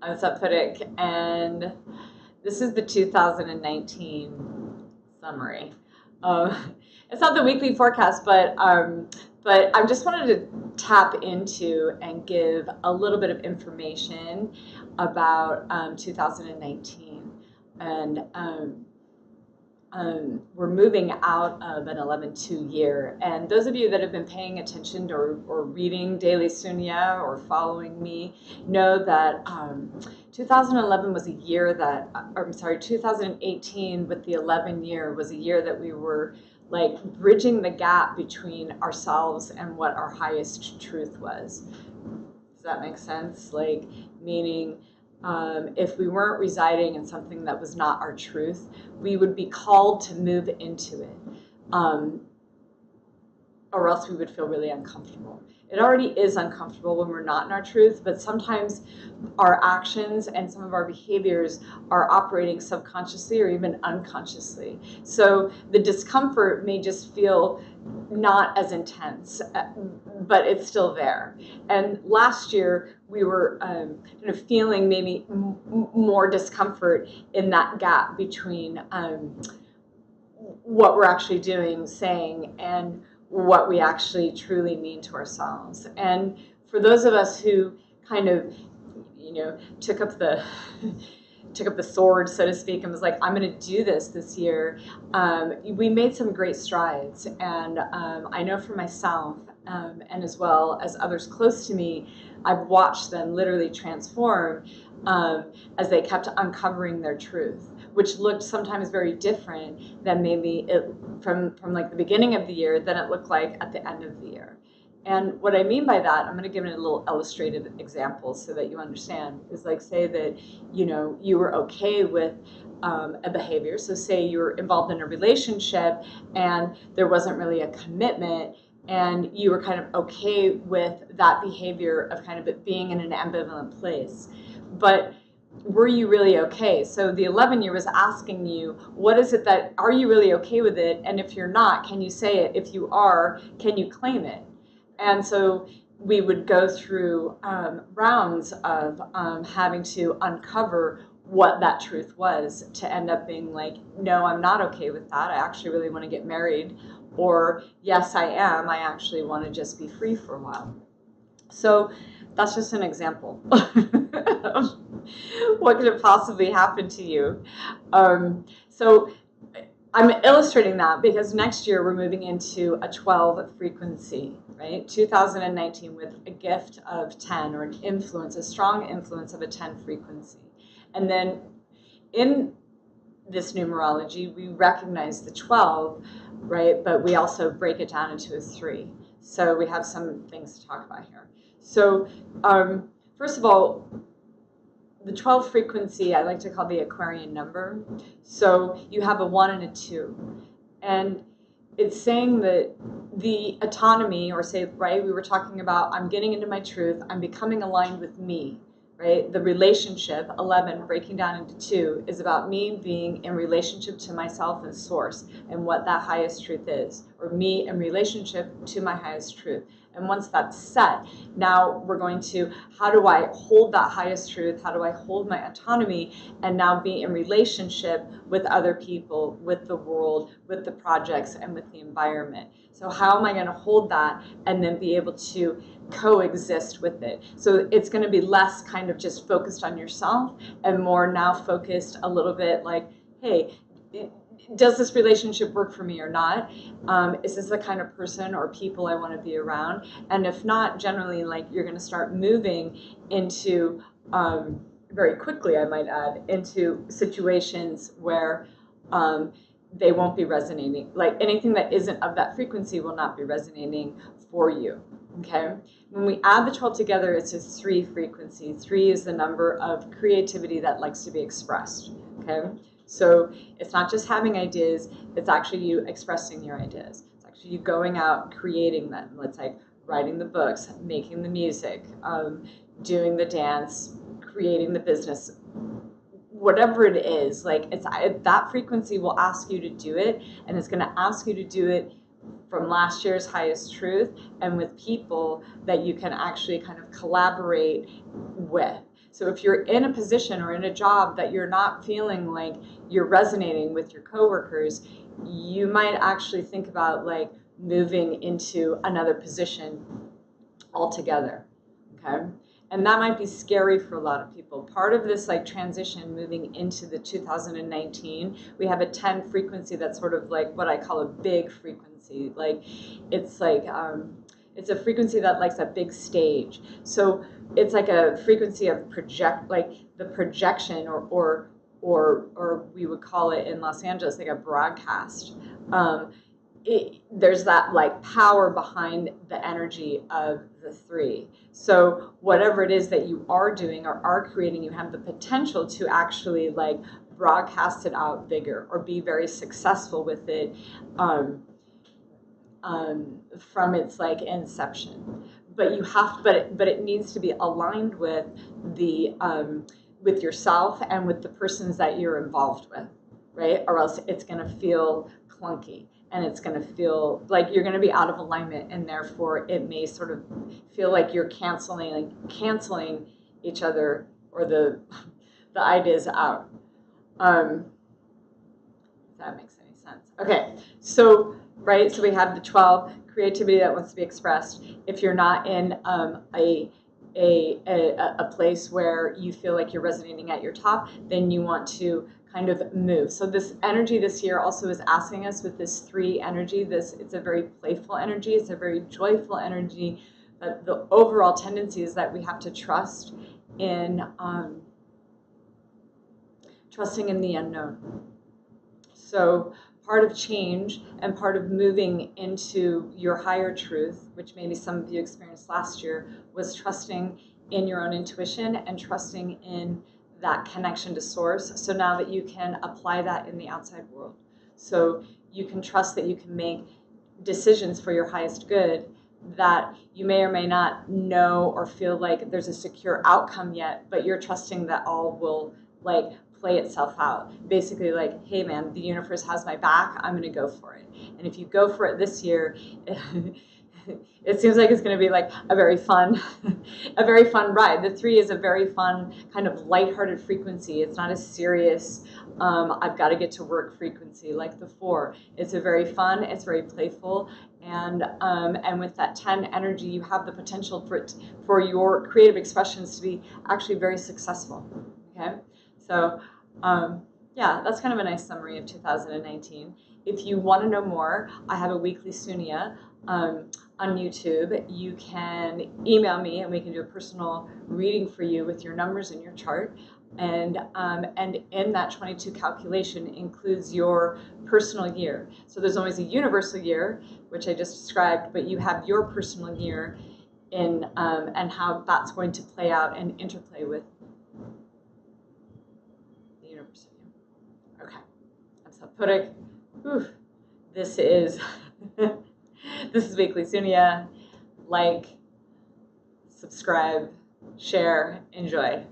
I'm Sephidic, and this is the 2019 summary. It's not the weekly forecast, but I just wanted to tap into and give a little bit of information about 2019, and we're moving out of an 11-2 year. And those of you that have been paying attention or reading Daily Sunni-Ai or following me know that 2011 was a year that, or I'm sorry, 2018 with the 11 year was a year that we were like bridging the gap between ourselves and what our highest truth was. Does that make sense? Like, meaning, if we weren't residing in something that was not our truth, we would be called to move into it, or else we would feel really uncomfortable. It already is uncomfortable when we're not in our truth, but sometimes our actions and some of our behaviors are operating subconsciously or even unconsciously. So the discomfort may just feel not as intense, but it's still there. And last year we were kind of feeling maybe more discomfort in that gap between what we're actually doing, saying, and what we actually truly mean to ourselves. And for those of us who kind of, took up the sword, so to speak, and was like, I'm going to do this year, we made some great strides. And I know for myself, and as well as others close to me, I've watched them literally transform as they kept uncovering their truth, which looked sometimes very different than maybe from like the beginning of the year than it looked like at the end of the year. And what I mean by that, I'm going to give it a little illustrative example so that you understand, is like, say that, you were okay with a behavior. So say you're involved in a relationship and there wasn't really a commitment, and you were kind of okay with that behavior of kind of it being in an ambivalent place. But were you really okay? So the 11 year was asking you, what is it that, are you really okay with it? And if you're not, can you say it? If you are, can you claim it? And so we would go through rounds of having to uncover what that truth was, to end up being like, no, I'm not okay with that. I actually really want to get married. Or, yes, I am. I actually want to just be free for a while. So that's just an example. What could have possibly happened to you? So I'm illustrating that because next year we're moving into a 12 frequency, right? 2019 with a gift of 10, or an influence, a strong influence of a 10 frequency. And then in this numerology, we recognize the 12, right? But we also break it down into a 3. So we have some things to talk about here. So first of all, the 12 frequency, I like to call the Aquarian number. So you have a 1 and a 2. And it's saying that the autonomy, or say, right, we were talking about, I'm getting into my truth, I'm becoming aligned with me, right? The relationship, 11, breaking down into 2, is about me being in relationship to myself and source, and what that highest truth is, or me in relationship to my highest truth. And once that's set, now we're going to, how do I hold that highest truth? How do I hold my autonomy and now be in relationship with other people, with the world, with the projects, and with the environment? So how am I going to hold that and then be able to coexist with it? So it's going to be less kind of just focused on yourself and more now focused a little bit like, hey, does this relationship work for me or not? Is this the kind of person or people I want to be around? And if not, generally, like, you're going to start moving into, very quickly, I might add, into situations where they won't be resonating. Like, anything that isn't of that frequency will not be resonating for you. Okay? When we add the 12 together, it's a 3 frequency. 3 is the number of creativity that likes to be expressed. Okay? So it's not just having ideas, it's actually you expressing your ideas. It's actually you going out, creating them. Let's like writing the books, making the music, doing the dance, creating the business, whatever it is. Like, it's that frequency will ask you to do it, and it's going to ask you to do it from last year's highest truth and with people that you can actually kind of collaborate with. So if you're in a position or in a job that you're not feeling like you're resonating with your coworkers, you might actually think about like moving into another position altogether. Okay. And that might be scary for a lot of people. Part of this like transition moving into the 2019, we have a 10 frequency that's sort of like what I call a big frequency. Like it's a frequency that likes a big stage. So it's like a frequency of like the projection or we would call it in Los Angeles like a broadcast. There's that like power behind the energy of the 3. So whatever it is that you are doing or are creating, you have the potential to actually like broadcast it out bigger or be very successful with it from its like inception. But you have, but it needs to be aligned with the with yourself and with the persons that you're involved with, right? Or else it's going to feel clunky. And it's going to feel like you're going to be out of alignment, and therefore it may sort of feel like you're canceling each other or the ideas out. If that makes any sense. Okay, so right, so we have the 12, creativity that wants to be expressed. If you're not in a place where you feel like you're resonating at your top, then you want to kind of move. So this energy this year also is asking us with this 3 energy, it's a very playful energy, it's a very joyful energy, but the overall tendency is that we have to trust in trusting in the unknown. So part of change and part of moving into your higher truth, which maybe some of you experienced last year, was trusting in your own intuition and trusting in that connection to source. So now that you can apply that in the outside world. So you can trust that you can make decisions for your highest good that you may or may not know or feel like there's a secure outcome yet, but you're trusting that all will like play itself out. Basically like, hey man, the universe has my back, I'm gonna go for it. And if you go for it this year, it seems like it's going to be like a very fun ride. The 3 is a very fun kind of lighthearted frequency. It's not a serious, I've got to get to work frequency like the 4. It's a very fun, it's very playful, and with that 10 energy, you have the potential for your creative expressions to be actually very successful. Okay, so yeah, that's kind of a nice summary of 2019. If you want to know more, I have a weekly Sunni-Ai on YouTube. You can email me and we can do a personal reading for you with your numbers and your chart. And in that 22 calculation includes your personal year. So there's always a universal year, which I just described, but you have your personal year in and how that's going to play out and interplay with the universal year. Okay, I'm Saputic. This is this is Weekly Sunni-Ai. Like, subscribe, share, enjoy.